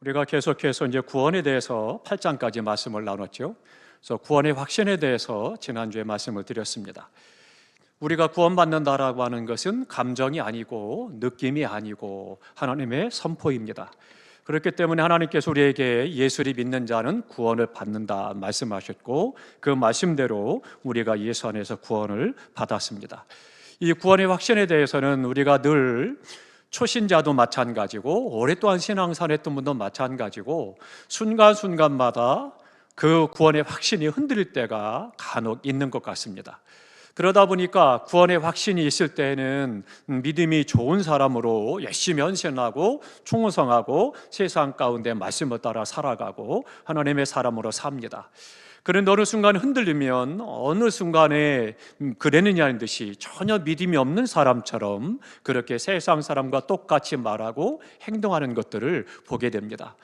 우리가 계속해서 이제 구원에 대해서 8장까지 말씀을 나눴죠. 그래서 구원의 확신에 대해서 지난주에 말씀을 드렸습니다. 우리가 구원받는다라고 하는 것은 감정이 아니고 느낌이 아니고 하나님의 선포입니다. 그렇기 때문에 하나님께서 우리에게 예수를 믿는 자는 구원을 받는다 말씀하셨고, 그 말씀대로 우리가 예수 안에서 구원을 받았습니다. 이 구원의 확신에 대해서는 우리가 늘 초신자도 마찬가지고 오랫동안 신앙생활 했던 분도 마찬가지고 순간순간마다 그 구원의 확신이 흔들릴 때가 간혹 있는 것 같습니다. 그러다 보니까 구원의 확신이 있을 때는 믿음이 좋은 사람으로 열심히 헌신하고 충성하고 세상 가운데 말씀을 따라 살아가고 하나님의 사람으로 삽니다. 그런데 어느 순간 흔들리면 어느 순간에 그랬느냐는 듯이 전혀 믿음이 없는 사람처럼 그렇게 세상 사람과 똑같이 말하고 행동하는 것들을 보게 됩니다.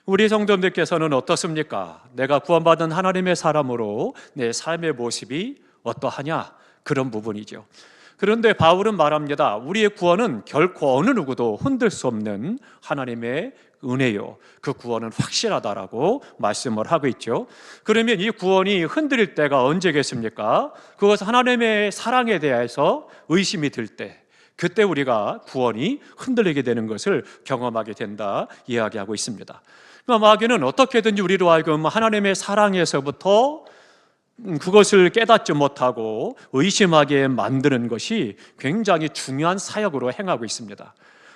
우리 성도님들께서는 어떻습니까? 내가 구원받은 하나님의 사람으로 내 삶의 모습이 어떠하냐? 그런 부분이죠. 그런데 바울은 말합니다. 우리의 구원은 결코 어느 누구도 흔들 수 없는 하나님의 은혜요, 그 구원은 확실하다라고 말씀을 하고 있죠. 그러면 이 구원이 흔들릴 때가 언제겠습니까? 그것은 하나님의 사랑에 대해서 의심이 들 때, 그때 우리가 구원이 흔들리게 되는 것을 경험하게 된다 이야기하고 있습니다. 마귀는 어떻게든지 우리로 하여금 하나님의 사랑에서부터 그것을 깨닫지 못하고 의심하게 만드는 것이 굉장히 중요한 사역으로 행하고 있습니다.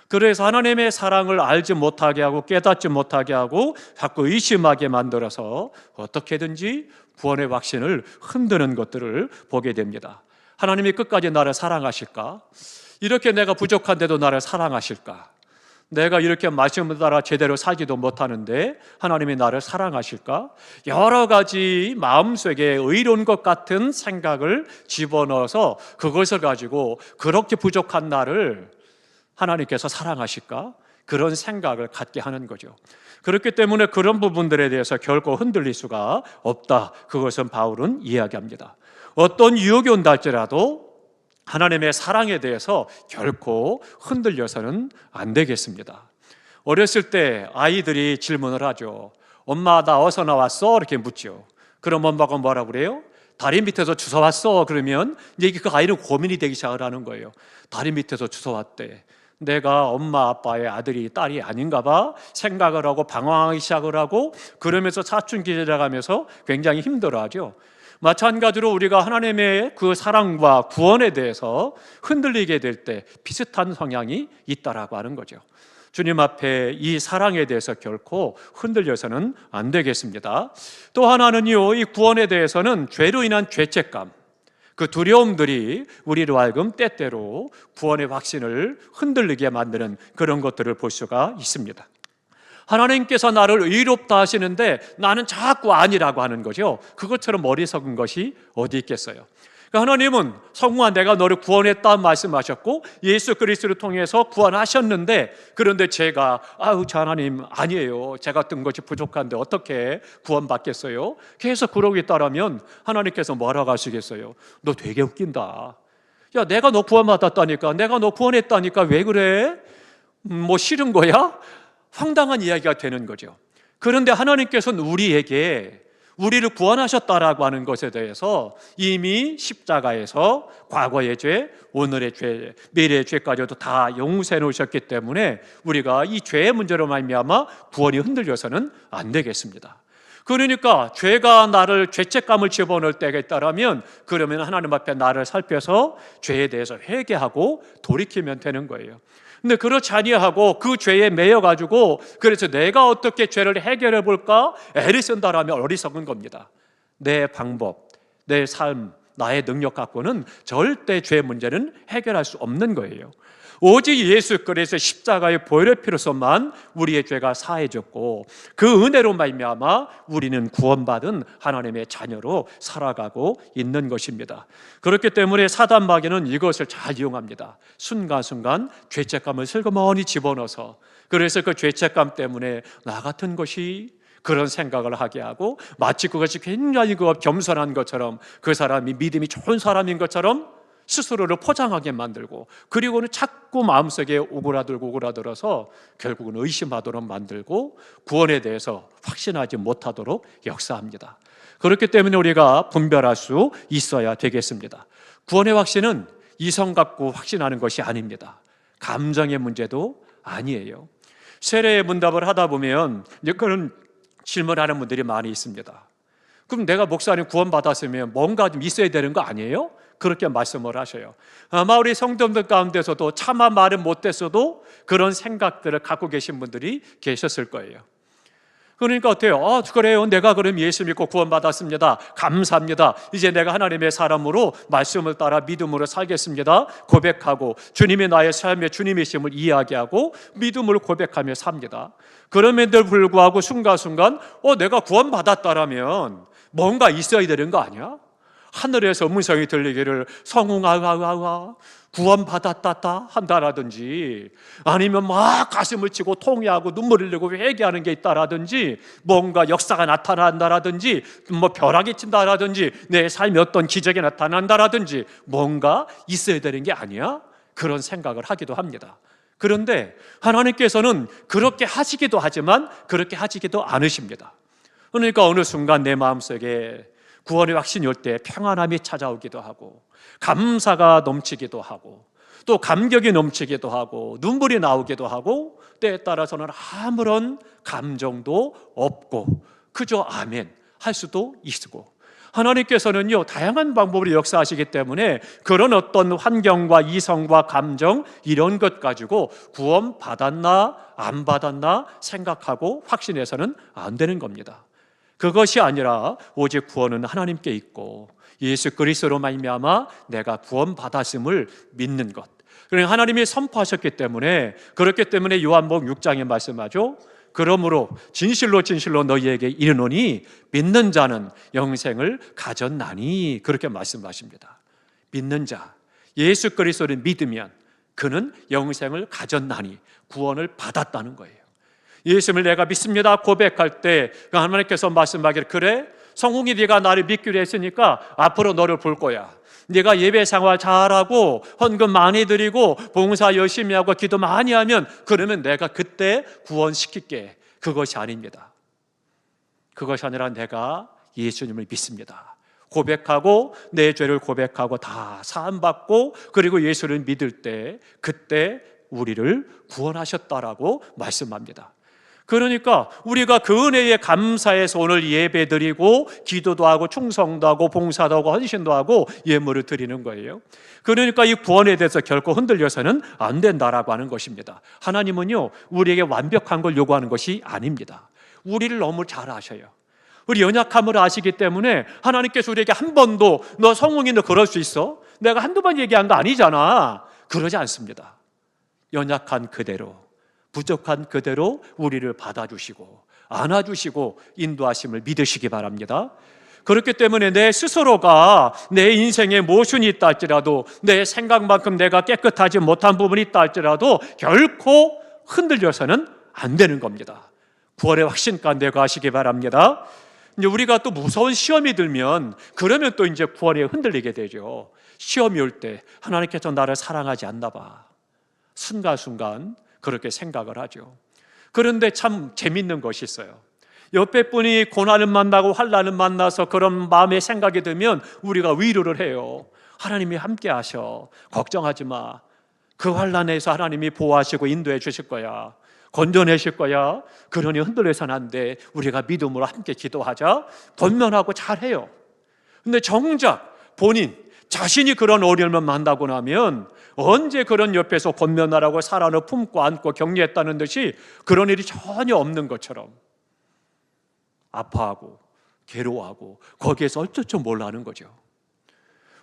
그래서 하나님의 사랑을 알지 못하게 하고 깨닫지 못하게 하고 자꾸 의심하게 만들어서 어떻게든지 구원의 확신을 흔드는 것들을 보게 됩니다. 하나님이 끝까지 나를 사랑하실까? 이렇게 내가 부족한데도 나를 사랑하실까? 내가 이렇게 말씀을 따라 제대로 살지도 못하는데 하나님이 나를 사랑하실까? 여러 가지 마음속에 의로운 것 같은 생각을 집어넣어서 그것을 가지고 그렇게 부족한 나를 하나님께서 사랑하실까? 그런 생각을 갖게 하는 거죠. 그렇기 때문에 그런 부분들에 대해서 결코 흔들릴 수가 없다. 그것은 바울은 이야기합니다. 어떤 유혹이 온다 할지라도 하나님의 사랑에 대해서 결코 흔들려서는 안 되겠습니다. 어렸을 때 아이들이 질문을 하죠. 엄마, 나 어디서 나왔어? 이렇게 묻죠. 그럼 엄마가 뭐라고 그래요? 다리 밑에서 주워왔어. 그러면 이제 그 아이는 고민이 되기 시작을 하는 거예요. 다리 밑에서 주워왔대. 내가 엄마 아빠의 아들이 딸이 아닌가 봐 생각을 하고 방황하기 시작을 하고, 그러면서 사춘기 지나가면서 굉장히 힘들어하죠. 마찬가지로 우리가 하나님의 그 사랑과 구원에 대해서 흔들리게 될 때 비슷한 성향이 있다라고 하는 거죠. 주님 앞에 이 사랑에 대해서 결코 흔들려서는 안 되겠습니다. 또 하나는요, 이 구원에 대해서는 죄로 인한 죄책감, 그 두려움들이 우리로 하여금 때때로 구원의 확신을 흔들리게 만드는 그런 것들을 볼 수가 있습니다. 하나님께서 나를 의롭다 하시는데 나는 자꾸 아니라고 하는 거죠. 그것처럼 어리석은 것이 어디 있겠어요. 그러니까 하나님은 성우아, 내가 너를 구원했다 말씀하셨고 예수 그리스도를 통해서 구원하셨는데, 그런데 제가 저 하나님 아니에요, 제가 뜬 것이 부족한데 어떻게 구원받겠어요? 계속 그러고 있다라면 하나님께서 뭐라고 하시겠어요? 너 되게 웃긴다. 야, 내가 너 구원받았다니까, 내가 너 구원했다니까 왜 그래? 뭐 싫은 거야? 황당한 이야기가 되는 거죠. 그런데 하나님께서는 우리를 구원하셨다라고 하는 것에 대해서 이미 십자가에서 과거의 죄, 오늘의 죄, 미래의 죄까지도 다 용서해 놓으셨기 때문에 우리가 이 죄의 문제로 말미암아 구원이 흔들려서는 안 되겠습니다. 그러니까 죄가 나를 죄책감을 집어넣을 때가 있다면 그러면 하나님 앞에 나를 살펴서 죄에 대해서 회개하고 돌이키면 되는 거예요. 근데 그렇지 아니하고 그 죄에 매여가지고 그래서 내가 어떻게 죄를 해결해 볼까 애를 쓴다라면 어리석은 겁니다. 내 방법, 내 삶, 나의 능력 갖고는 절대 죄 문제는 해결할 수 없는 거예요. 오직 예수 그리스도의 십자가의 보혈의 피로서만 우리의 죄가 사해졌고 그 은혜로 말미암아 우리는 구원받은 하나님의 자녀로 살아가고 있는 것입니다. 그렇기 때문에 사단 마귀는 이것을 잘 이용합니다. 순간순간 죄책감을 슬그머니 집어넣어서, 그래서 그 죄책감 때문에 나 같은 것이 그런 생각을 하게 하고 마치 그것이 굉장히 겸손한 것처럼, 그 사람이 믿음이 좋은 사람인 것처럼 스스로를 포장하게 만들고, 그리고는 자꾸 마음속에 오그라들어서 결국은 의심하도록 만들고 구원에 대해서 확신하지 못하도록 역사합니다. 그렇기 때문에 우리가 분별할 수 있어야 되겠습니다. 구원의 확신은 이성 갖고 확신하는 것이 아닙니다. 감정의 문제도 아니에요. 세례의 문답을 하다 보면 이제 그런 질문하는 분들이 많이 있습니다. 그럼 내가 목사님 구원받았으면 뭔가 좀 있어야 되는 거 아니에요? 그렇게 말씀을 하셔요. 아마 우리 성도들 가운데서도 차마 말은 못했어도 그런 생각들을 갖고 계신 분들이 계셨을 거예요. 그러니까 어때요? 그래요. 내가 그럼 예수 믿고 구원받았습니다. 감사합니다. 이제 내가 하나님의 사람으로 말씀을 따라 믿음으로 살겠습니다. 고백하고 주님이 나의 삶에 주님이심을 이야기하고 믿음으로 고백하며 삽니다. 그럼에도 불구하고 순간순간 내가 구원받았다라면 뭔가 있어야 되는 거 아니야? 하늘에서 음성이 들리기를 성웅아가가 구원받았다 한다라든지, 아니면 막 가슴을 치고 통회하고 눈물을 흘리고 회개하는 게 있다라든지, 뭔가 역사가 나타난다라든지, 벼락이 친다라든지, 내 삶에 어떤 기적이 나타난다라든지 뭔가 있어야 되는 게 아니야? 그런 생각을 하기도 합니다. 그런데 하나님께서는 그렇게 하시기도 하지만 그렇게 하시기도 않으십니다. 그러니까 어느 순간 내 마음속에 구원의 확신이 올 때 평안함이 찾아오기도 하고, 감사가 넘치기도 하고, 또 감격이 넘치기도 하고, 눈물이 나오기도 하고, 때에 따라서는 아무런 감정도 없고 그저 아멘 할 수도 있고, 하나님께서는요 다양한 방법으로 역사하시기 때문에 그런 어떤 환경과 이성과 감정 이런 것 가지고 구원 받았나 안 받았나 생각하고 확신해서는 안 되는 겁니다. 그것이 아니라 오직 구원은 하나님께 있고 예수 그리스도로 말미암아 내가 구원받았음을 믿는 것, 그러니까 하나님이 선포하셨기 때문에, 그렇기 때문에 요한복음 6장에 말씀하죠. 그러므로 진실로 진실로 너희에게 이르노니 믿는 자는 영생을 가졌나니, 그렇게 말씀하십니다. 믿는 자, 예수 그리스도를 믿으면 그는 영생을 가졌나니, 구원을 받았다는 거예요. 예수를 내가 믿습니다 고백할 때 하나님께서 말씀하기를, 그래 성웅이 네가 나를 믿기로 했으니까 앞으로 너를 볼 거야. 네가 예배 생활 잘하고 헌금 많이 드리고 봉사 열심히 하고 기도 많이 하면 그러면 내가 그때 구원시킬게. 그것이 아닙니다. 그것이 아니라 내가 예수님을 믿습니다 고백하고 내 죄를 고백하고 다 사함받고 그리고 예수를 믿을 때 그때 우리를 구원하셨다라고 말씀합니다. 그러니까 우리가 그 은혜에 감사해서 오늘 예배 드리고 기도도 하고 충성도 하고 봉사도 하고 헌신도 하고 예물을 드리는 거예요. 그러니까 이 구원에 대해서 결코 흔들려서는 안 된다라고 하는 것입니다. 하나님은요 우리에게 완벽한 걸 요구하는 것이 아닙니다. 우리를 너무 잘 아셔요. 우리 연약함을 아시기 때문에 하나님께서 우리에게 한 번도 너 성웅이 너 그럴 수 있어? 내가 한두 번 얘기한 거 아니잖아, 그러지 않습니다. 연약한 그대로, 부족한 그대로 우리를 받아주시고 안아주시고 인도하심을 믿으시기 바랍니다. 그렇기 때문에 내 스스로가 내 인생에 모순이 있다 할지라도, 내 생각만큼 내가 깨끗하지 못한 부분이 있다 할지라도 결코 흔들려서는 안 되는 겁니다. 구원의 확신 가운데 가시기 바랍니다. 이제 우리가 또 무서운 시험이 들면 그러면 또 이제 구원에 흔들리게 되죠. 시험이 올 때 하나님께서 나를 사랑하지 않나 봐, 순간순간 그렇게 생각을 하죠. 그런데 참 재밌는 것이 있어요. 옆에 분이 고난을 만나고 환난을 만나서 그런 마음의 생각이 들면 우리가 위로를 해요. 하나님이 함께 하셔, 걱정하지 마, 그 환난에서 하나님이 보호하시고 인도해 주실 거야, 건져내실 거야, 그러니 흔들려서는 안 돼, 우리가 믿음으로 함께 기도하자, 권면하고 잘해요. 근데 정작 본인 자신이 그런 어려움을 만나고 나면 언제 그런 옆에서 권면하라고 사랑을 품고 안고 격려했다는 듯이 그런 일이 전혀 없는 것처럼 아파하고 괴로워하고 거기에서 어쩔 줄 몰라 하는 거죠.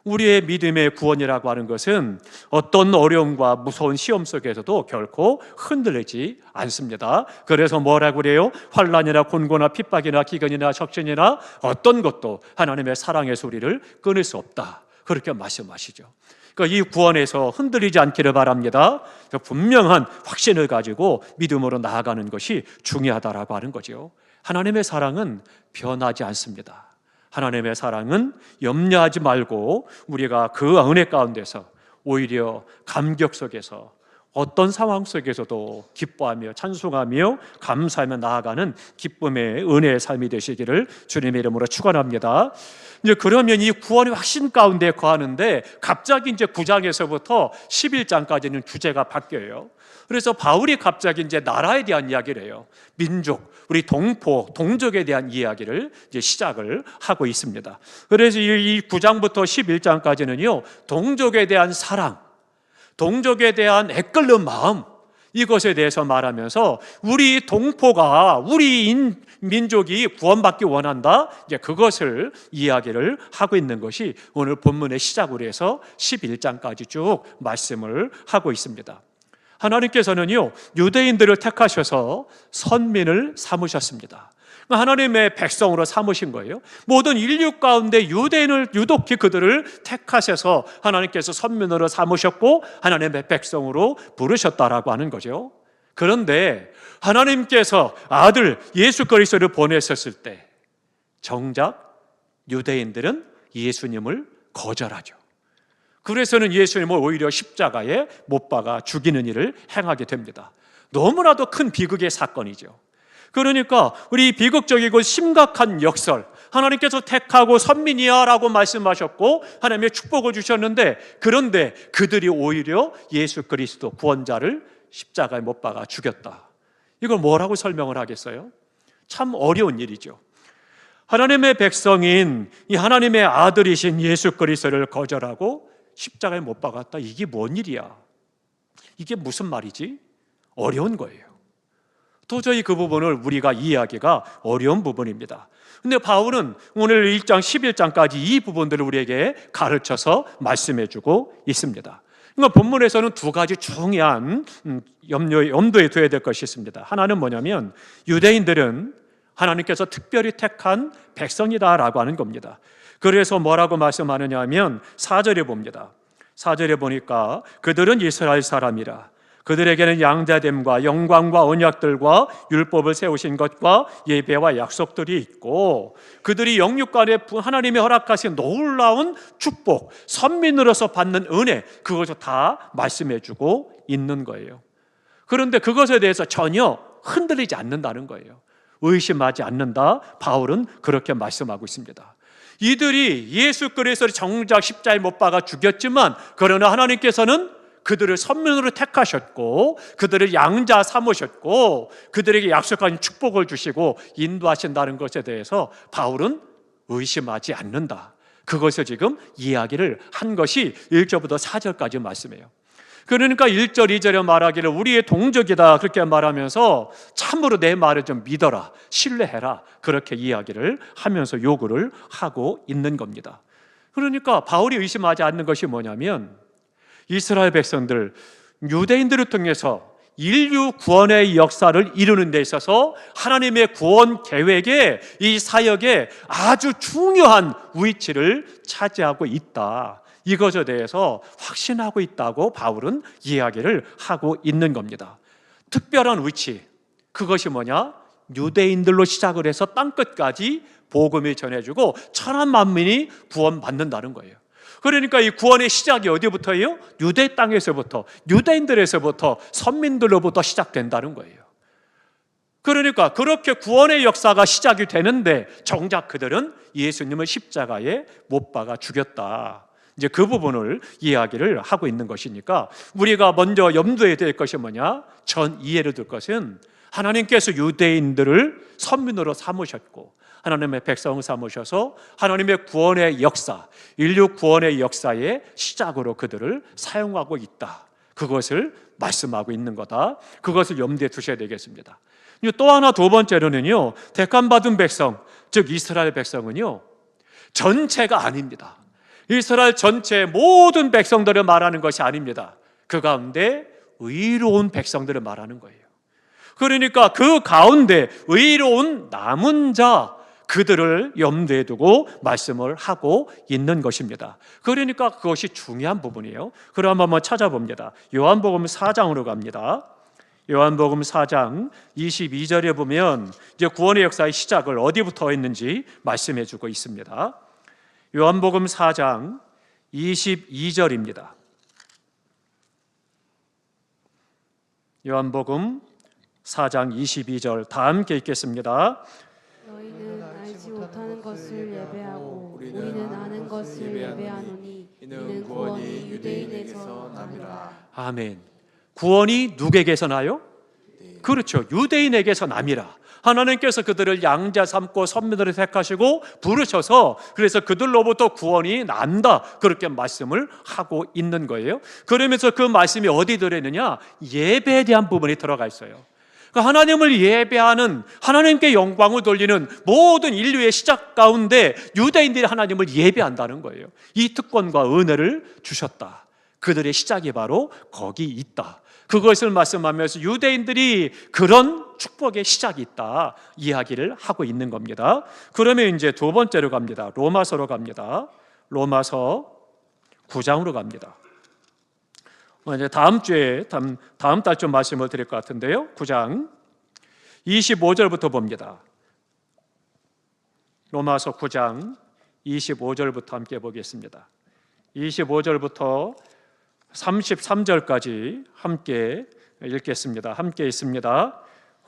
우리의 믿음의 구원이라고 하는 것은 어떤 어려움과 무서운 시험 속에서도 결코 흔들리지 않습니다. 그래서 뭐라고 그래요? 환난이나 곤고나 핍박이나 기근이나 적신이나 어떤 것도 하나님의 사랑의 소리를 끊을 수 없다, 그렇게 말씀하시죠. 그러니까 이 구원에서 흔들리지 않기를 바랍니다. 분명한 확신을 가지고 믿음으로 나아가는 것이 중요하다라고 하는 거죠. 하나님의 사랑은 변하지 않습니다. 하나님의 사랑은 염려하지 말고 우리가 그 은혜 가운데서 오히려 감격 속에서 어떤 상황 속에서도 기뻐하며 찬송하며 감사하며 나아가는 기쁨의 은혜의 삶이 되시기를 주님의 이름으로 축원합니다. 이제 그러면 이 구원의 확신 가운데 거하는데 갑자기 이제 9장에서부터 11장까지는 주제가 바뀌어요. 그래서 바울이 갑자기 이제 나라에 대한 이야기를 해요. 민족, 우리 동포, 동족에 대한 이야기를 이제 시작을 하고 있습니다. 그래서 이 9장부터 11장까지는요, 동족에 대한 사랑, 동족에 대한 애끓는 마음, 이것에 대해서 말하면서 우리 동포가, 우리 민족이 구원받기 원한다, 이제 그것을 이야기를 하고 있는 것이 오늘 본문의 시작으로 해서 11장까지 쭉 말씀을 하고 있습니다. 하나님께서는요, 유대인들을 택하셔서 선민을 삼으셨습니다. 하나님의 백성으로 삼으신 거예요. 모든 인류 가운데 유대인을 유독히 그들을 택하셔서 하나님께서 선민으로 삼으셨고 하나님의 백성으로 부르셨다라고 하는 거죠. 그런데 하나님께서 아들 예수 그리스도를 보내셨을 때 정작 유대인들은 예수님을 거절하죠. 그래서는 예수님을 오히려 십자가에 못 박아 죽이는 일을 행하게 됩니다. 너무나도 큰 비극의 사건이죠. 그러니까 우리 비극적이고 심각한 역설, 하나님께서 택하고 선민이야 라고 말씀하셨고 하나님의 축복을 주셨는데, 그런데 그들이 오히려 예수 그리스도 구원자를 십자가에 못 박아 죽였다. 이걸 뭐라고 설명을 하겠어요? 참 어려운 일이죠. 하나님의 백성인 이 하나님의 아들이신 예수 그리스도를 거절하고 십자가에 못 박았다. 이게 뭔 일이야? 이게 무슨 말이지? 어려운 거예요. 도저히 그 부분을 우리가 이해하기가 어려운 부분입니다. 근데 바울은 오늘 1장 11장까지 이 부분들을 우리에게 가르쳐서 말씀해주고 있습니다. 그러니까 본문에서는 두 가지 중요한 염두에 둬야 될 것이 있습니다. 하나는 뭐냐면 유대인들은 하나님께서 특별히 택한 백성이다라고 하는 겁니다. 그래서 뭐라고 말씀하느냐 하면 4절에 봅니다. 4절에 보니까 그들은 이스라엘 사람이라. 그들에게는 양자됨과 영광과 언약들과 율법을 세우신 것과 예배와 약속들이 있고 그들이 영육간에 하나님이 허락하신 놀라운 축복, 선민으로서 받는 은혜, 그것을 다 말씀해주고 있는 거예요. 그런데 그것에 대해서 전혀 흔들리지 않는다는 거예요. 의심하지 않는다. 바울은 그렇게 말씀하고 있습니다. 이들이 예수 그리스도를 정작 십자가에 못 박아 죽였지만 그러나 하나님께서는 그들을 선민으로 택하셨고 그들을 양자 삼으셨고 그들에게 약속한 축복을 주시고 인도하신다는 것에 대해서 바울은 의심하지 않는다. 그것을 지금 이야기를 한 것이 1절부터 4절까지 말씀이에요. 그러니까 1절, 2절에 말하기를 우리의 동족이다 그렇게 말하면서 참으로 내 말을 좀 믿어라, 신뢰해라 그렇게 이야기를 하면서 요구를 하고 있는 겁니다. 그러니까 바울이 의심하지 않는 것이 뭐냐면 이스라엘 백성들, 유대인들을 통해서 인류 구원의 역사를 이루는 데 있어서 하나님의 구원 계획에 이 사역에 아주 중요한 위치를 차지하고 있다. 이것에 대해서 확신하고 있다고 바울은 이야기를 하고 있는 겁니다. 특별한 위치, 그것이 뭐냐? 유대인들로 시작을 해서 땅끝까지 복음을 전해주고 천한 만민이 구원받는다는 거예요. 그러니까 이 구원의 시작이 어디부터예요? 유대 땅에서부터, 유대인들에서부터, 선민들로부터 시작된다는 거예요. 그러니까 그렇게 구원의 역사가 시작이 되는데 정작 그들은 예수님을 십자가에 못 박아 죽였다. 이제 그 부분을 이야기를 하고 있는 것이니까 우리가 먼저 염두에 될 것이 뭐냐? 전 이해를 둘 것은 하나님께서 유대인들을 선민으로 삼으셨고 하나님의 백성을 삼으셔서 하나님의 구원의 역사, 인류 구원의 역사의 시작으로 그들을 사용하고 있다. 그것을 말씀하고 있는 거다. 그것을 염두에 두셔야 되겠습니다. 또 하나 두 번째로는요, 택함받은 백성, 즉 이스라엘 백성은요 전체가 아닙니다. 이스라엘 전체 모든 백성들을 말하는 것이 아닙니다. 그 가운데 의로운 백성들을 말하는 거예요. 그러니까 그 가운데 의로운 남은 자, 그들을 염두에 두고 말씀을 하고 있는 것입니다. 그러니까 그것이 중요한 부분이에요. 그럼 한번 찾아봅니다. 요한복음 4장으로 갑니다. 요한복음 4장 22절에 보면 이제 구원의 역사의 시작을 어디부터 했는지 말씀해 주고 있습니다. 요한복음 4장 22절입니다. 요한복음 4장 22절 다 함께 읽겠습니다. 너희는 알지 못하는 것을 예배하고 우리는 아는 것을 예배하노니 이는 구원이 유대인에게서 남이라. 아멘. 구원이 누구에게서 나요? 그렇죠. 유대인에게서 남이라. 하나님께서 그들을 양자 삼고 선민으로 택하시고 부르셔서 그래서 그들로부터 구원이 난다, 그렇게 말씀을 하고 있는 거예요. 그러면서 그 말씀이 어디 들어있느냐? 예배에 대한 부분이 들어가 있어요. 하나님을 예배하는, 하나님께 영광을 돌리는 모든 인류의 시작 가운데 유대인들이 하나님을 예배한다는 거예요. 이 특권과 은혜를 주셨다. 그들의 시작이 바로 거기 있다. 그것을 말씀하면서 유대인들이 그런 축복의 시작이 있다 이야기를 하고 있는 겁니다. 그러면 이제 두 번째로 갑니다. 로마서로 갑니다. 로마서 9장으로 갑니다. 이제 다음 주에 다음 달 좀 말씀을 드릴 것 같은데요. 9장 25절부터 봅니다. 로마서 9장 25절부터 함께 보겠습니다. 25절부터 33절까지 함께 읽겠습니다. 함께 있습니다.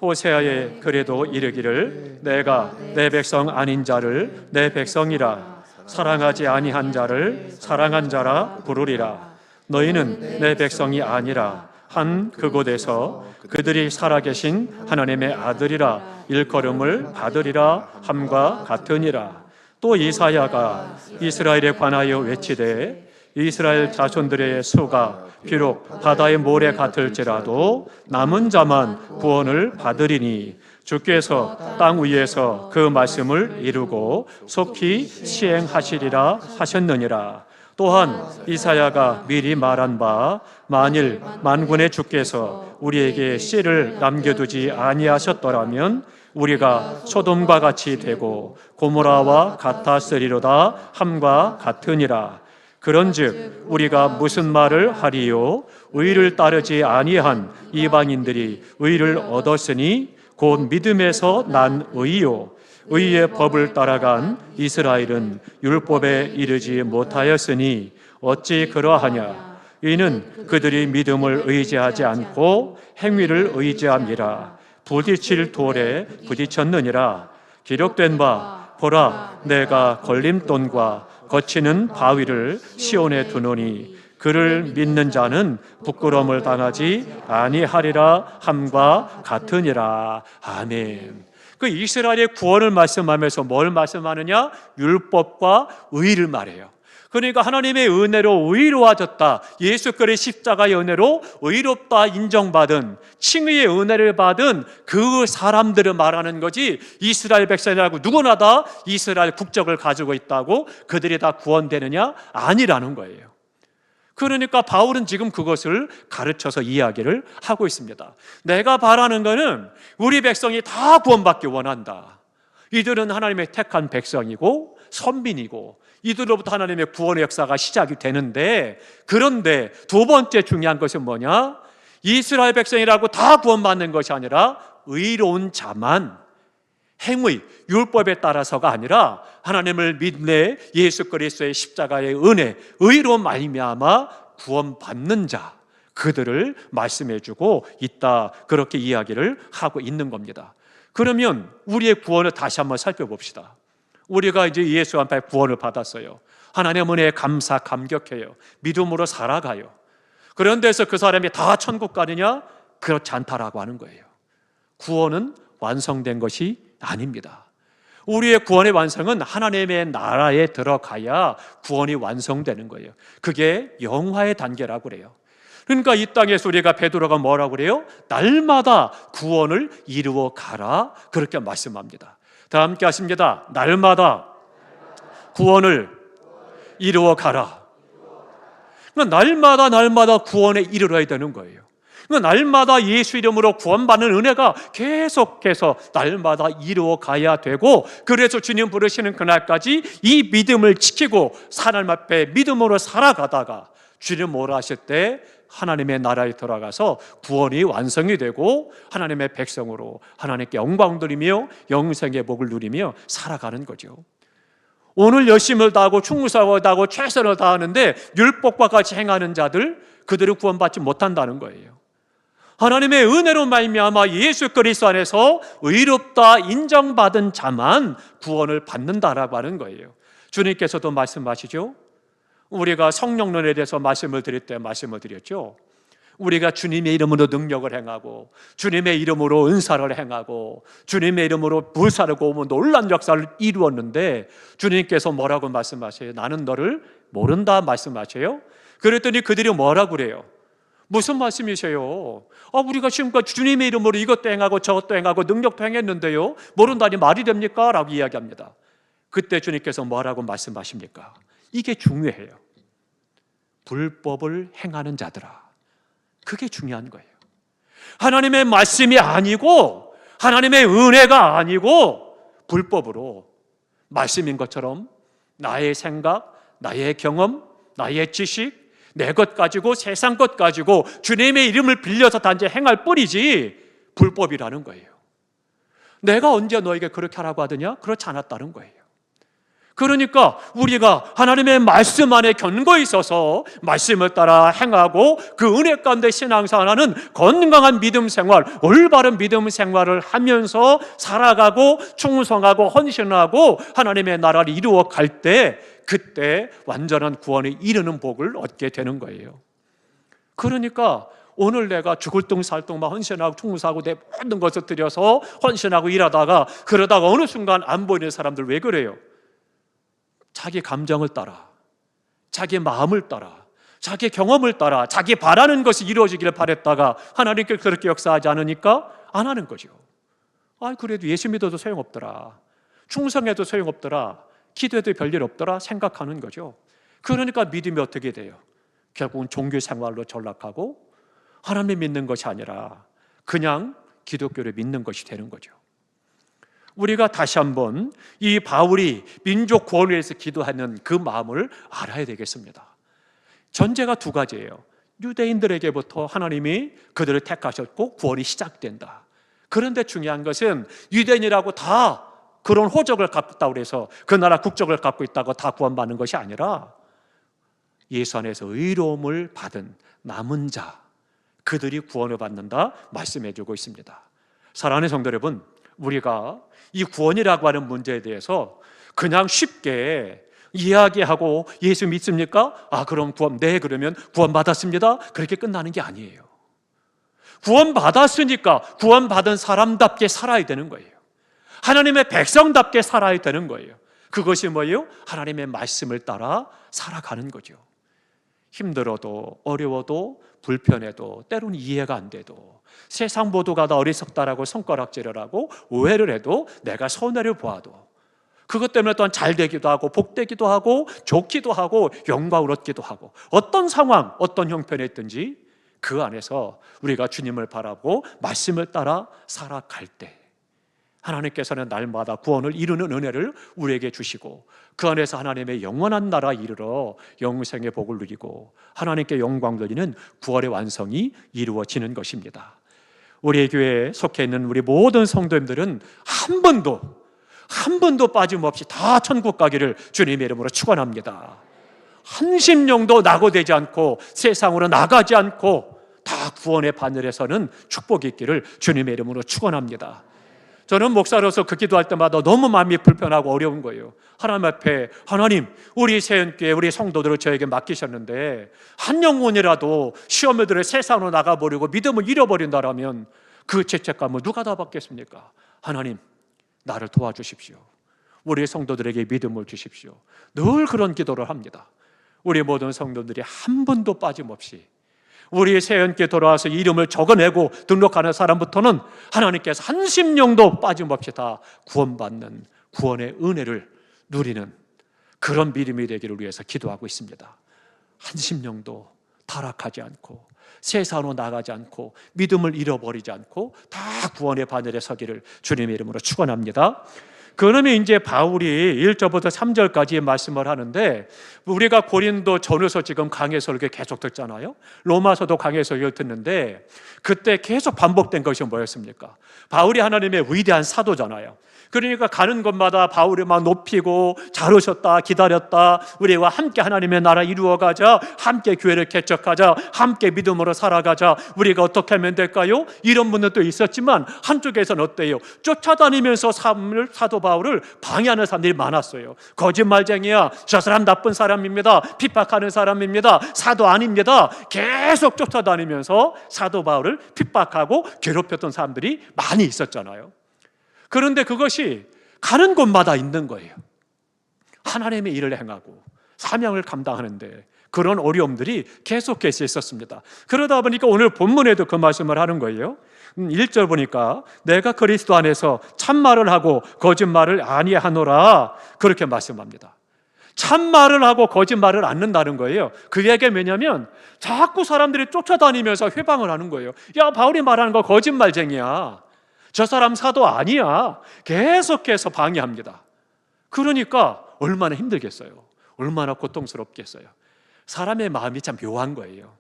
호세아에 그래도 이르기를 내가 내 백성 아닌 자를 내 백성이라 사랑하지 아니한 자를 사랑한 자라 부르리라. 너희는 내 백성이 아니라 한 그곳에서 그들이 살아계신 하나님의 아들이라 일컬음을 받으리라 함과 같으니라. 또 이사야가 이스라엘에 관하여 외치되 이스라엘 자손들의 수가 비록 바다의 모래 같을지라도 남은 자만 구원을 받으리니 주께서 땅 위에서 그 말씀을 이루고 속히 시행하시리라 하셨느니라. 또한 이사야가 미리 말한 바 만일 만군의 주께서 우리에게 씨를 남겨두지 아니하셨더라면 우리가 소돔과 같이 되고 고모라와 같았으리로다 함과 같으니라. 그런즉 우리가 무슨 말을 하리요? 의를 따르지 아니한 이방인들이 의를 얻었으니 곧 믿음에서 난 의요. 의의 법을 따라간 이스라엘은 율법에 이르지 못하였으니 어찌 그러하냐? 이는 그들이 믿음을 의지하지 않고 행위를 의지함이라. 부딪힐 돌에 부딪혔느니라. 기록된 바 보라 내가 걸림돌과 거치는 바위를 시온에 두노니 그를 믿는 자는 부끄러움을 당하지 아니하리라 함과 같으니라. 아멘. 그 이스라엘의 구원을 말씀하면서 뭘 말씀하느냐? 율법과 의를 말해요. 그러니까 하나님의 은혜로 의로워졌다. 예수 그리스도의 십자가의 은혜로 의롭다 인정받은 칭의의 은혜를 받은 그 사람들을 말하는 거지 이스라엘 백성이라고 누구나 다 이스라엘 국적을 가지고 있다고 그들이 다 구원되느냐? 아니라는 거예요. 그러니까 바울은 지금 그것을 가르쳐서 이야기를 하고 있습니다. 내가 바라는 것은 우리 백성이 다 구원받기 원한다. 이들은 하나님의 택한 백성이고 선민이고 이들로부터 하나님의 구원의 역사가 시작이 되는데, 그런데 두 번째 중요한 것은 뭐냐? 이스라엘 백성이라고 다 구원받는 것이 아니라 의로운 자만, 행위, 율법에 따라서가 아니라 하나님을 믿네 예수 그리스도의 십자가의 은혜, 의로 말미암아 구원받는 자, 그들을 말씀해주고 있다. 그렇게 이야기를 하고 있는 겁니다. 그러면 우리의 구원을 다시 한번 살펴봅시다. 우리가 이제 예수 안에 구원을 받았어요. 하나님 은혜에 감사 감격해요. 믿음으로 살아가요. 그런데서 그 사람이 다 천국 가느냐? 그렇지 않다라고 하는 거예요. 구원은 완성된 것이 아닙니다. 우리의 구원의 완성은 하나님의 나라에 들어가야 구원이 완성되는 거예요. 그게 영화의 단계라고 그래요. 그러니까 이 땅에서 우리가 베드로가 뭐라고 그래요? 날마다 구원을 이루어 가라, 그렇게 말씀합니다. 다 함께 하십니다. 날마다 구원을 이루어 가라. 그러니까 날마다 구원에 이르러야 되는 거예요. 그러니까 날마다 예수 이름으로 구원받는 은혜가 계속해서 날마다 이루어 가야 되고, 그래서 주님 부르시는 그날까지 이 믿음을 지키고 하나님 앞에 믿음으로 살아가다가 주님 뭐라 하실 때 하나님의 나라에 들어가서 구원이 완성이 되고 하나님의 백성으로 하나님께 영광 드리며 영생의 복을 누리며 살아가는 거죠. 오늘 열심을 다하고 충성을 다하고 최선을 다하는데 율법과 같이 행하는 자들, 그들을 구원받지 못한다는 거예요. 하나님의 은혜로 말미암아 예수 그리스도 안에서 의롭다 인정받은 자만 구원을 받는다라고 하는 거예요. 주님께서도 말씀하시죠. 우리가 성령론에 대해서 말씀을 드릴 때 말씀을 드렸죠. 우리가 주님의 이름으로 능력을 행하고 주님의 이름으로 은사를 행하고 주님의 이름으로 불사를 고우면 놀라운 역사를 이루었는데 주님께서 뭐라고 말씀하세요? 나는 너를 모른다 말씀하세요. 그랬더니 그들이 뭐라고 그래요? 무슨 말씀이세요? 우리가 지금까지 주님의 이름으로 이것도 행하고 저것도 행하고 능력도 행했는데요, 모른다니 말이 됩니까? 라고 이야기합니다. 그때 주님께서 뭐라고 말씀하십니까? 이게 중요해요. 불법을 행하는 자들아, 그게 중요한 거예요. 하나님의 말씀이 아니고 하나님의 은혜가 아니고 불법으로 말씀인 것처럼 나의 생각, 나의 경험, 나의 지식, 내 것 가지고 세상 것 가지고 주님의 이름을 빌려서 단지 행할 뿐이지 불법이라는 거예요. 내가 언제 너에게 그렇게 하라고 하더냐? 그렇지 않았다는 거예요. 그러니까 우리가 하나님의 말씀 안에 견고히 있어서 말씀을 따라 행하고 그 은혜 가운데 신앙생활하는 건강한 믿음 생활, 올바른 믿음 생활을 하면서 살아가고 충성하고 헌신하고 하나님의 나라를 이루어 갈 때, 그때 완전한 구원에 이르는 복을 얻게 되는 거예요. 그러니까 오늘 내가 죽을 둥 살 둥만 헌신하고 충성하고 내 모든 것을 들여서 헌신하고 일하다가 그러다가 어느 순간 안 보이는 사람들 왜 그래요? 자기 감정을 따라, 자기 마음을 따라, 자기 경험을 따라 자기 바라는 것이 이루어지기를 바랬다가 하나님께 그렇게 역사하지 않으니까 안 하는 거죠. 그래도 예수 믿어도 소용없더라, 충성해도 소용없더라, 기도해도 별일 없더라 생각하는 거죠. 그러니까 믿음이 어떻게 돼요? 결국은 종교 생활로 전락하고 하나님 믿는 것이 아니라 그냥 기독교를 믿는 것이 되는 거죠. 우리가 다시 한번 이 바울이 민족 구원을 위해서 기도하는 그 마음을 알아야 되겠습니다. 전제가 두 가지예요. 유대인들에게부터 하나님이 그들을 택하셨고 구원이 시작된다. 그런데 중요한 것은 유대인이라고 다 그런 호적을 갖고 있다고 해서 그 나라 국적을 갖고 있다고 다 구원받는 것이 아니라 예수 안에서 의로움을 받은 남은 자, 그들이 구원을 받는다 말씀해 주고 있습니다. 사랑하는 성도 여러분, 우리가 이 구원이라고 하는 문제에 대해서 그냥 쉽게 이야기하고 예수 믿습니까? 그럼 네, 그러면 구원받았습니다, 그렇게 끝나는 게 아니에요. 구원받았으니까 구원받은 사람답게 살아야 되는 거예요. 하나님의 백성답게 살아야 되는 거예요. 그것이 뭐예요? 하나님의 말씀을 따라 살아가는 거죠. 힘들어도 어려워도 불편해도 때로는 이해가 안 돼도 세상 모두가 다 어리석다라고 손가락질을 하고 오해를 해도 내가 손해를 보아도 그것 때문에 또한 잘 되기도 하고 복되기도 하고 좋기도 하고 영광을 얻기도 하고 어떤 상황 어떤 형편에 있든지 그 안에서 우리가 주님을 바라보고 말씀을 따라 살아갈 때 하나님께서는 날마다 구원을 이루는 은혜를 우리에게 주시고 그 안에서 하나님의 영원한 나라에 이르러 영생의 복을 누리고 하나님께 영광 돌리는 구원의 완성이 이루어지는 것입니다. 우리 교회에 속해 있는 우리 모든 성도님들은 한 번도 빠짐없이 다 천국 가기를 주님의 이름으로 축원합니다. 한 심령도 낙오되지 않고 세상으로 나가지 않고 다 구원의 바늘에 서는 축복이 있기를 주님의 이름으로 축원합니다. 저는 목사로서 그 기도할 때마다 너무 마음이 불편하고 어려운 거예요. 하나님 앞에, 하나님, 우리 세연교회 우리 성도들을 저에게 맡기셨는데 한 영혼이라도 시험을 들어 세상으로 나가버리고 믿음을 잃어버린다라면 그 죄책감을 누가 다 받겠습니까? 하나님, 나를 도와주십시오. 우리 성도들에게 믿음을 주십시오. 늘 그런 기도를 합니다. 우리 모든 성도들이 한 번도 빠짐없이 우리 세연께 돌아와서 이름을 적어내고 등록하는 사람부터는 하나님께서 한 심령도 빠짐없이 다 구원받는 구원의 은혜를 누리는 그런 믿음이 되기를 위해서 기도하고 있습니다. 한 심령도 타락하지 않고 세상으로 나가지 않고 믿음을 잃어버리지 않고 다 구원의 바늘에 서기를 주님의 이름으로 축원합니다. 그러면 이제 바울이 1절부터 3절까지 말씀을 하는데, 우리가 고린도 전후서 지금 강해 설교 계속 듣잖아요. 로마서도 강해 설교 듣는데, 그때 계속 반복된 것이 뭐였습니까? 바울이 하나님의 위대한 사도잖아요. 그러니까 가는 곳마다 바울이 막 높이고, 잘 오셨다, 기다렸다, 우리와 함께 하나님의 나라 이루어가자, 함께 교회를 개척하자, 함께 믿음으로 살아가자, 우리가 어떻게 하면 될까요? 이런 분들도 있었지만, 한쪽에서는 어때요? 쫓아다니면서 사도 바울을 방해하는 사람들이 많았어요. 거짓말쟁이야, 저 사람 나쁜 사람입니다, 핍박하는 사람입니다, 사도 아닙니다, 계속 쫓아다니면서 사도 바울을 핍박하고 괴롭혔던 사람들이 많이 있었잖아요. 그런데 그것이 가는 곳마다 있는 거예요. 하나님의 일을 행하고 사명을 감당하는데 그런 어려움들이 계속해서 있었습니다. 그러다 보니까 오늘 본문에도 그 말씀을 하는 거예요. 1절 보니까 내가 그리스도 안에서 참말을 하고 거짓말을 아니하노라, 그렇게 말씀합니다. 참말을 하고 거짓말을 않는다는 거예요. 그게 뭐냐면 자꾸 사람들이 쫓아다니면서 회방을 하는 거예요. 야, 바울이 말하는 거 거짓말쟁이야, 저 사람 사도 아니야, 계속해서 방해합니다. 그러니까 얼마나 힘들겠어요. 얼마나 고통스럽겠어요. 사람의 마음이 참 묘한 거예요.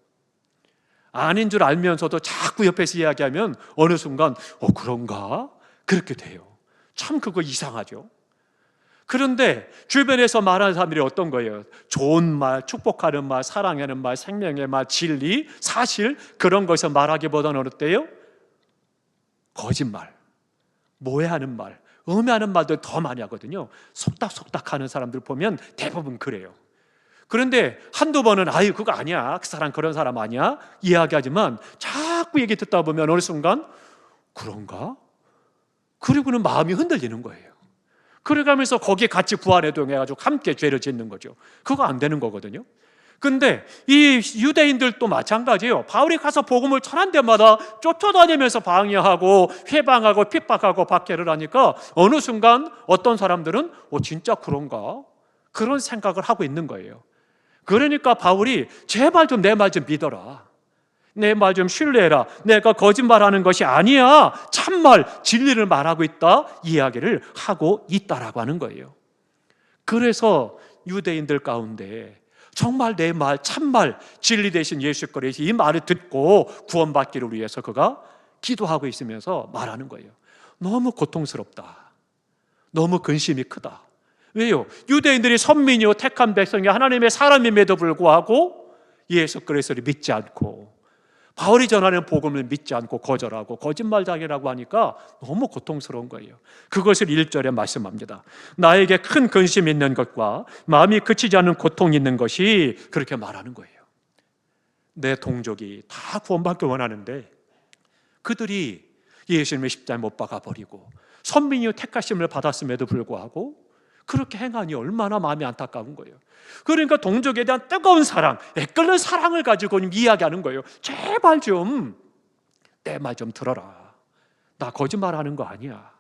아닌 줄 알면서도 자꾸 옆에서 이야기하면 어느 순간 그런가? 그렇게 돼요. 참 그거 이상하죠. 그런데 주변에서 말하는 사람들이 어떤 거예요? 좋은 말, 축복하는 말, 사랑하는 말, 생명의 말, 진리, 사실, 그런 것을 말하기보다는 어때요? 거짓말, 모해하는 말, 음해하는 말들 더 많이 하거든요. 속닥속닥 하는 사람들 보면 대부분 그래요. 그런데 한두 번은 아유 그거 아니야, 그 사람 그런 사람 아니야 이야기하지만, 자꾸 얘기 듣다 보면 어느 순간 그런가? 그리고는 마음이 흔들리는 거예요. 그래가면서 거기에 같이 부활해동해가지고 함께 죄를 짓는 거죠. 그거 안 되는 거거든요. 근데 이 유대인들도 마찬가지예요. 바울이 가서 복음을 전한 데마다 쫓아다니면서 방해하고 회방하고 핍박하고 박해를 하니까 어느 순간 어떤 사람들은 진짜 그런가? 그런 생각을 하고 있는 거예요. 그러니까 바울이 제발 좀 내 말 좀 믿어라, 내 말 좀 신뢰해라, 내가 거짓말하는 것이 아니야, 참말 진리를 말하고 있다, 이야기를 하고 있다라고 하는 거예요. 그래서 유대인들 가운데 정말 내 말, 참말, 진리 되신 예수 그리스도 이 말을 듣고 구원받기를 위해서 그가 기도하고 있으면서 말하는 거예요. 너무 고통스럽다, 너무 근심이 크다. 왜요? 유대인들이 선민이요 택한 백성이 하나님의 사람임에도 불구하고 예수 그리스도를 믿지 않고 바울이 전하는 복음을 믿지 않고 거절하고 거짓말장이라고 하니까 너무 고통스러운 거예요. 그것을 1절에 말씀합니다. 나에게 큰 근심이 있는 것과 마음이 그치지 않는 고통이 있는 것이, 그렇게 말하는 거예요. 내 동족이 다 구원받기 원하는데 그들이 예수님의 십자가에 못 박아버리고 선민이요 택하심을 받았음에도 불구하고 그렇게 행하니 얼마나 마음이 안타까운 거예요. 그러니까 동족에 대한 뜨거운 사랑, 애끓는 사랑을 가지고 이야기하는 거예요. 제발 좀 내 말 좀 들어라, 나 거짓말하는 거 아니야,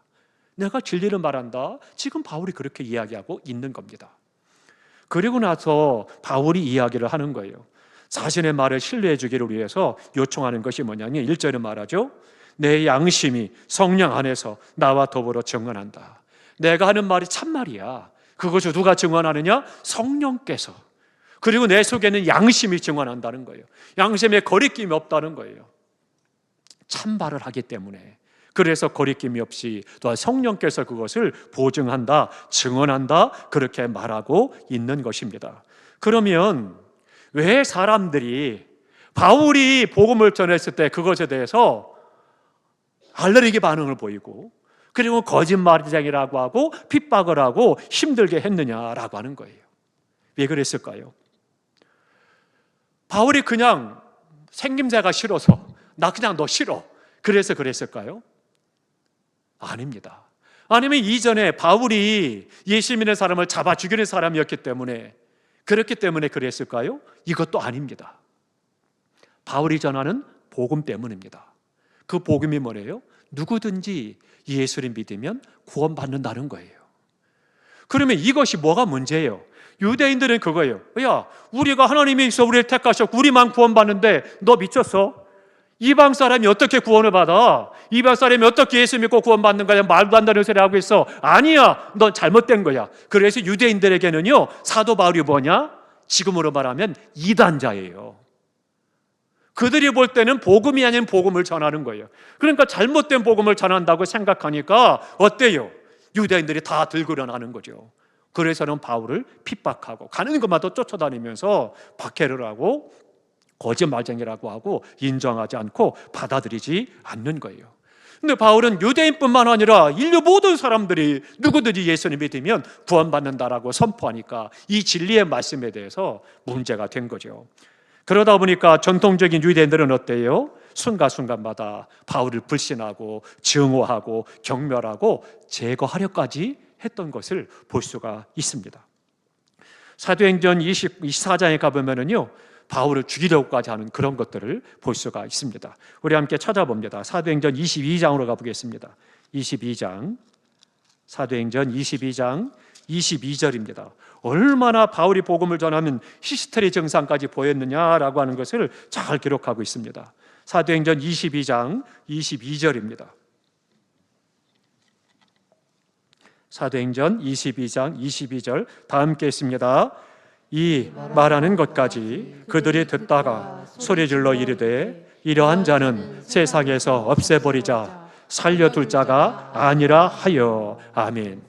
내가 진리를 말한다. 지금 바울이 그렇게 이야기하고 있는 겁니다. 그리고 나서 바울이 이야기를 하는 거예요. 자신의 말을 신뢰해 주기를 위해서 요청하는 것이 뭐냐면 1절에 말하죠. 내 양심이 성령 안에서 나와 더불어 증언한다. 내가 하는 말이 참말이야. 그것을 누가 증언하느냐? 성령께서. 그리고 내 속에는 양심이 증언한다는 거예요. 양심에 거리낌이 없다는 거예요. 참말을 하기 때문에. 그래서 거리낌이 없이 또한 성령께서 그것을 보증한다, 증언한다, 그렇게 말하고 있는 것입니다. 그러면 왜 사람들이 바울이 복음을 전했을 때 그것에 대해서 알레르기 반응을 보이고 그리고 거짓말쟁이라고 하고 핍박을 하고 힘들게 했느냐라고 하는 거예요. 왜 그랬을까요? 바울이 그냥 생김새가 싫어서 나 그냥 너 싫어 그래서 그랬을까요? 아닙니다. 아니면 이전에 바울이 예수 믿는 사람을 잡아 죽이는 사람이었기 때문에 그렇기 때문에 그랬을까요? 이것도 아닙니다. 바울이 전하는 복음 때문입니다. 그 복음이 뭐래요? 누구든지 예수를 믿으면 구원받는다는 거예요. 그러면 이것이 뭐가 문제예요? 유대인들은 그거예요. 야, 우리가 하나님이 있어 우리를 택하셨고 우리만 구원받는데 너 미쳤어? 이방 사람이 어떻게 구원을 받아? 이방 사람이 어떻게 예수 믿고 구원받는 거야? 말도 안 되는 소리 하고 있어. 아니야, 넌 잘못된 거야. 그래서 유대인들에게는요, 사도 바울이 뭐냐? 지금으로 말하면 이단자예요. 그들이 볼 때는 복음이 아닌 복음을 전하는 거예요. 그러니까 잘못된 복음을 전한다고 생각하니까 어때요? 유대인들이 다 들고 일어나는 거죠. 그래서는 바울을 핍박하고 가는 것마다 쫓아다니면서 박해를 하고 거짓말쟁이라고 하고 인정하지 않고 받아들이지 않는 거예요. 근데 바울은 유대인뿐만 아니라 인류 모든 사람들이 누구든지 예수를 믿으면 구원받는다라고 선포하니까 이 진리의 말씀에 대해서 문제가 된 거죠. 그러다 보니까 전통적인 유대인들은 어때요? 순간순간마다 바울을 불신하고 증오하고 경멸하고 제거하려까지 했던 것을 볼 수가 있습니다. 사도행전 24장에 가보면은요, 바울을 죽이려고까지 하는 그런 것들을 볼 수가 있습니다. 우리 함께 찾아봅니다. 사도행전 22장으로 가보겠습니다. 22장, 사도행전 22장 22절입니다. 얼마나 바울이 복음을 전하면 히스테리 증상까지 보였느냐라고 하는 것을 잘 기록하고 있습니다. 사도행전 22장 22절입니다. 사도행전 22장 22절 다 함께 있습니다. 이 말하는 것까지 그들이 듣다가 소리질러 이르되 이러한 자는 세상에서 없애버리자 살려둘 자가 아니라 하여. 아멘.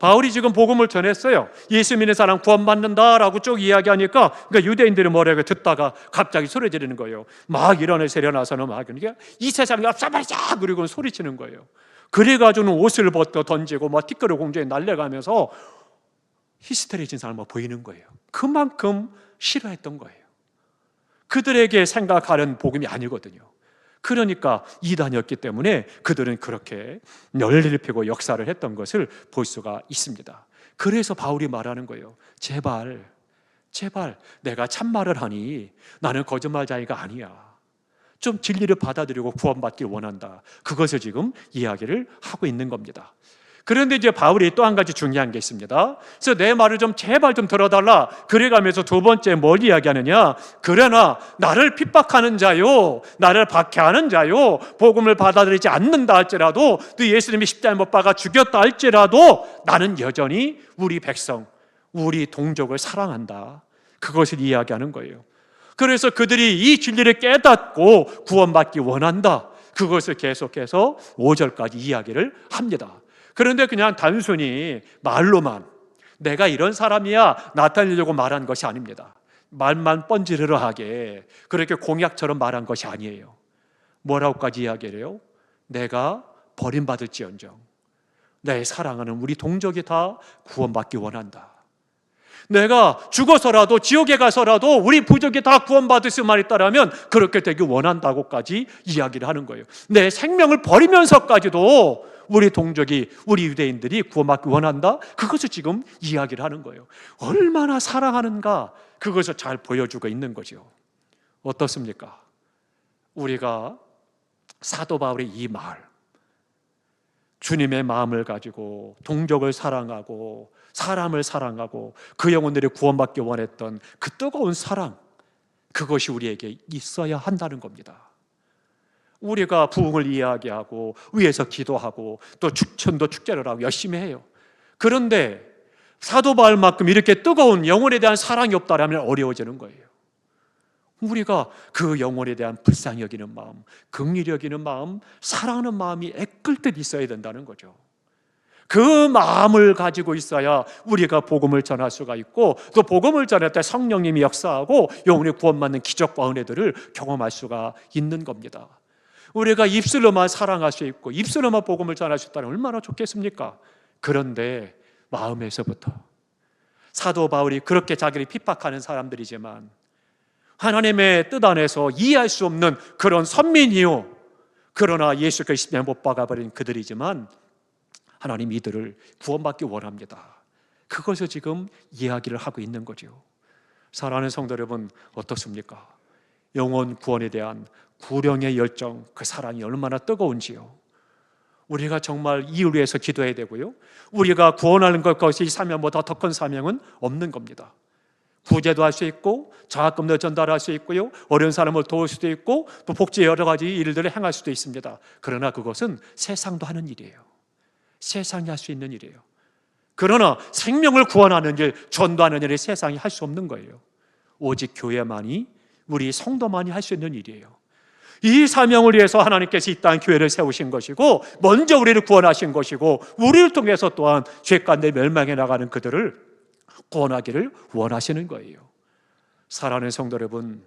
바울이 지금 복음을 전했어요. 예수 믿는 사람 구원받는다라고 쭉 이야기하니까 그러니까 유대인들이 뭐라고 듣다가 갑자기 소리 지르는 거예요. 막 일어나 세려나서는 막 그러니까 이 세상에 없애버리자 그리고 소리치는 거예요. 그래가지고는 옷을 벗고 던지고 막 티끌을 공중에 날려가면서 히스테리진 사람만 보이는 거예요. 그만큼 싫어했던 거예요. 그들에게 생각하는 복음이 아니거든요. 그러니까 이단이었기 때문에 그들은 그렇게 널리를 펴고 역사를 했던 것을 볼 수가 있습니다. 그래서 바울이 말하는 거예요. 제발 내가 참말을 하니 나는 거짓말자이가 아니야. 좀 진리를 받아들이고 구원받길 원한다. 그것을 지금 이야기를 하고 있는 겁니다. 그런데 이제 바울이 또 한 가지 중요한 게 있습니다. 그래서 내 말을 좀 제발 좀 들어달라. 그래가면서 두 번째 뭘 이야기하느냐? 그러나 나를 핍박하는 자요, 나를 박해하는 자요, 복음을 받아들이지 않는다 할지라도, 또 예수님이 십자가에 못 박아 죽였다 할지라도 나는 여전히 우리 백성, 우리 동족을 사랑한다. 그것을 이야기하는 거예요. 그래서 그들이 이 진리를 깨닫고 구원받기 원한다. 그것을 계속해서 5절까지 이야기를 합니다. 그런데 그냥 단순히 말로만 내가 이런 사람이야 나타내려고 말한 것이 아닙니다. 말만 뻔지르르하게 그렇게 공약처럼 말한 것이 아니에요. 뭐라고까지 이야기를 해요? 내가 버림받을지언정 내 사랑하는 우리 동족이 다 구원받기 원한다. 내가 죽어서라도 지옥에 가서라도 우리 부족이 다 구원받을 수만 있다라면 그렇게 되기 원한다고까지 이야기를 하는 거예요. 내 생명을 버리면서까지도 우리 동족이, 우리 유대인들이 구원받기 원한다? 그것을 지금 이야기를 하는 거예요. 얼마나 사랑하는가 그것을 잘 보여주고 있는 거죠. 어떻습니까? 우리가 사도 바울의 이 말, 주님의 마음을 가지고 동족을 사랑하고 사람을 사랑하고 그 영혼들이 구원받기 원했던 그 뜨거운 사랑, 그것이 우리에게 있어야 한다는 겁니다. 우리가 부흥을 이야기하고 위에서 기도하고 또 축천도 축제를 하고 열심히 해요. 그런데 사도 바울만큼 이렇게 뜨거운 영혼에 대한 사랑이 없다면 어려워지는 거예요. 우리가 그 영혼에 대한 불쌍히 여기는 마음, 긍휼히 여기는 마음, 사랑하는 마음이 애끓듯 있어야 된다는 거죠. 그 마음을 가지고 있어야 우리가 복음을 전할 수가 있고 또 복음을 전할 때 성령님이 역사하고 영혼의 구원받는 기적과 은혜들을 경험할 수가 있는 겁니다. 우리가 입술로만 사랑할 수 있고 입술로만 복음을 전할 수 있다면 얼마나 좋겠습니까? 그런데 마음에서부터 사도 바울이 그렇게 자기를 핍박하는 사람들이지만 하나님의 뜻 안에서 이해할 수 없는 그런 선민이요, 그러나 예수 그리스도에 못 박아버린 그들이지만 하나님 이들을 구원받기 원합니다. 그것을 지금 이야기를 하고 있는 거죠. 사랑하는 성도 여러분, 어떻습니까? 영혼 구원에 대한 구령의 열정, 그 사랑이 얼마나 뜨거운지요. 우리가 정말 이를 위해서 기도해야 되고요. 우리가 구원하는 것이 사명보다 더 큰 사명은 없는 겁니다. 구제도 할 수 있고 장학금도 전달할 수 있고요, 어려운 사람을 도울 수도 있고 또 복지 여러 가지 일들을 행할 수도 있습니다. 그러나 그것은 세상도 하는 일이에요. 세상이 할 수 있는 일이에요. 그러나 생명을 구원하는 일, 전도하는 일이 세상이 할 수 없는 거예요. 오직 교회만이, 우리 성도만이 할 수 있는 일이에요. 이 사명을 위해서 하나님께서 이 땅 교회를 세우신 것이고, 먼저 우리를 구원하신 것이고, 우리를 통해서 또한 죄 가운데 멸망해 나가는 그들을 구원하기를 원하시는 거예요. 사랑하는 성도 여러분,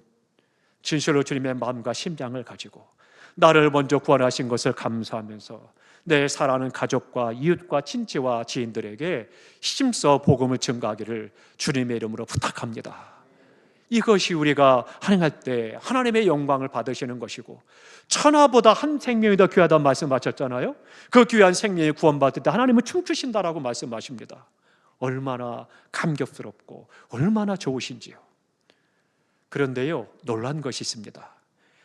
진실로 주님의 마음과 심장을 가지고 나를 먼저 구원하신 것을 감사하면서 내 사랑하는 가족과 이웃과 친지와 지인들에게 힘써 복음을 증거하기를 주님의 이름으로 부탁합니다. 이것이 우리가 행할 때 하나님의 영광을 받으시는 것이고, 천하보다 한 생명이 더 귀하다는 말씀하셨잖아요. 그 귀한 생명이 구원받을 때 하나님은 춤추신다라고 말씀하십니다. 얼마나 감격스럽고 얼마나 좋으신지요. 그런데요, 놀란 것이 있습니다.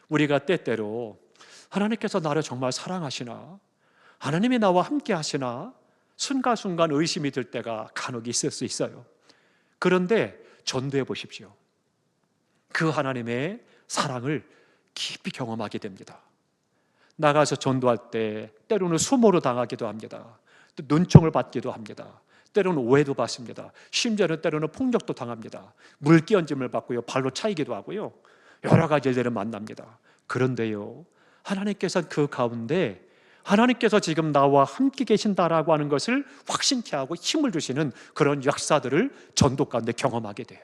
우리가 때때로 하나님께서 나를 정말 사랑하시나, 하나님이 나와 함께 하시나 순간순간 의심이 들 때가 간혹 있을 수 있어요. 그런데 전도해 보십시오. 그 하나님의 사랑을 깊이 경험하게 됩니다. 나가서 전도할 때 때로는 수모로 당하기도 합니다. 또 눈총을 받기도 합니다. 때로는 오해도 받습니다. 심지어는 때로는 폭력도 당합니다. 물끼얹음을 받고요, 발로 차이기도 하고요, 여러 가지 일들을 만납니다. 그런데요, 하나님께서는 그 가운데 하나님께서 지금 나와 함께 계신다라고 하는 것을 확신케 하고 힘을 주시는 그런 역사들을 전도 가운데 경험하게 돼요.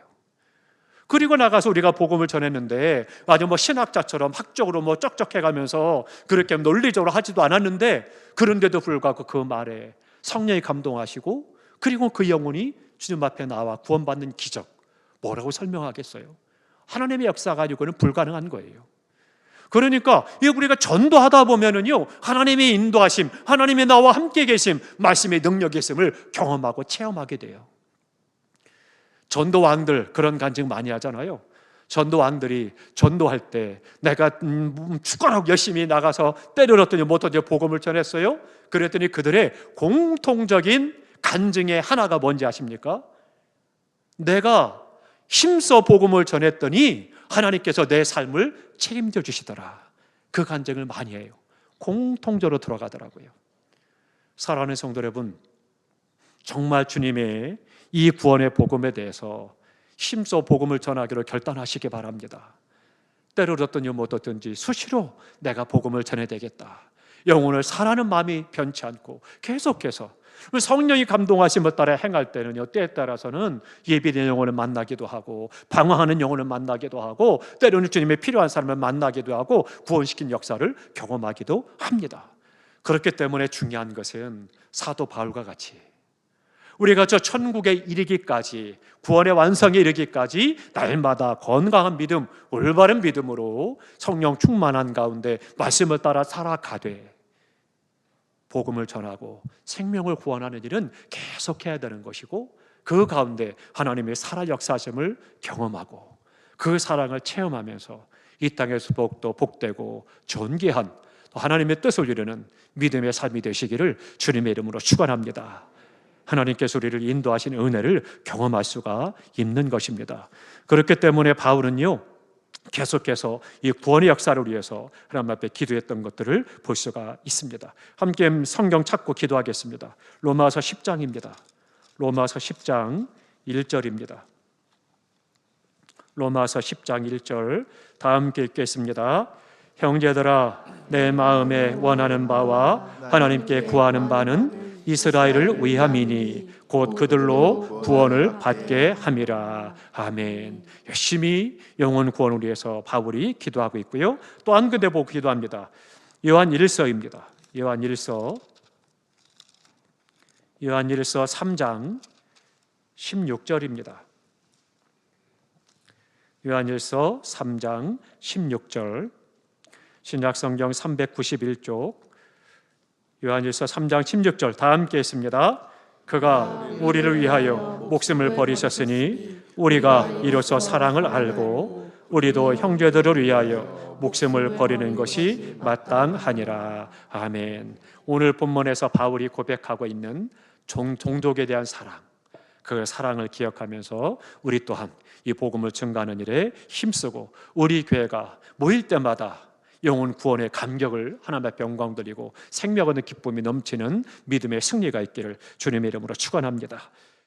그리고 나가서 우리가 복음을 전했는데 아주 신학자처럼 학적으로 쩍쩍해가면서 그렇게 논리적으로 하지도 않았는데, 그런데도 불구하고 그 말에 성령이 감동하시고, 그리고 그 영혼이 주님 앞에 나와 구원받는 기적, 뭐라고 설명하겠어요? 하나님의 역사 가지고는 불가능한 거예요. 그러니까 우리가 전도하다 보면은요, 하나님의 인도하심, 하나님의 나와 함께 계심, 말씀의 능력이 있음을 경험하고 체험하게 돼요. 전도왕들 그런 간증 많이 하잖아요. 전도왕들이 전도할 때 내가 죽어라고 열심히 나가서 때려넣더니 못하게 복음을 전했어요. 그랬더니 그들의 공통적인 간증의 하나가 뭔지 아십니까? 내가 힘써 복음을 전했더니 하나님께서 내 삶을 책임져 주시더라. 그 간증을 많이 해요. 공통적으로 들어가더라고요. 사랑하는 성도 여러분, 정말 주님의 이 구원의 복음에 대해서 힘써 복음을 전하기로 결단하시기 바랍니다. 때려졌든지 못했든지 수시로 내가 복음을 전해야 되겠다. 영혼을 사랑하는 마음이 변치 않고 계속해서 성령이 감동하심을 따라 행할 때는요, 때에 따라서는 예비된 영혼을 만나기도 하고 방황하는 영혼을 만나기도 하고 때로는 주님의 필요한 사람을 만나기도 하고 구원시킨 역사를 경험하기도 합니다. 그렇기 때문에 중요한 것은 사도 바울과 같이 우리가 저 천국에 이르기까지, 구원의 완성에 이르기까지 날마다 건강한 믿음, 올바른 믿음으로 성령 충만한 가운데 말씀을 따라 살아가되 복음을 전하고 생명을 구원하는 일은 계속해야 되는 것이고, 그 가운데 하나님의 살아 역사하심을 경험하고 그 사랑을 체험하면서 이 땅에서 더욱더 복되고 존귀한 하나님의 뜻을 이루는 믿음의 삶이 되시기를 주님의 이름으로 축원합니다. 하나님께서 우리를 인도하시는 은혜를 경험할 수가 있는 것입니다. 그렇기 때문에 바울은요, 계속해서 이 구원의 역사를 위해서 하나님 앞에 기도했던 것들을 볼 수가 있습니다. 함께 성경 찾고 기도하겠습니다. 로마서 10장입니다. 로마서 10장 1절입니다. 로마서 10장 1절 다 함께 읽겠습니다. 형제들아, 내 마음에 원하는 바와 하나님께 구하는 바는 이스라엘을 위함이니 곧 그들로 구원을 받게 함이라. 아멘. 열심히 영혼 구원을 위해서 바울이 기도하고 있고요, 또 한 군데 보고 기도합니다. 요한 1서입니다. 요한 1서 3장 16절입니다. 요한 1서 3장 16절, 신약성경 391쪽 요한일서 3장 16절 다 함께 했습니다. 그가 우리를 위하여 목숨을 버리셨으니 우리가 이로써 사랑을 알고 우리도 형제들을 위하여 목숨을 버리는 것이 마땅하니라. 아멘. 오늘 본문에서 바울이 고백하고 있는 종족에 대한 사랑, 그 사랑을 기억하면서 우리 또한 이 복음을 증가하는 일에 힘쓰고 우리 교회가 모일 때마다 영혼 구원의 감격을 하나님 앞에 영광 드리고 생명 얻는 기쁨이 넘치는 믿음의 승리가 있기를 주님의 이름으로 축원합니다.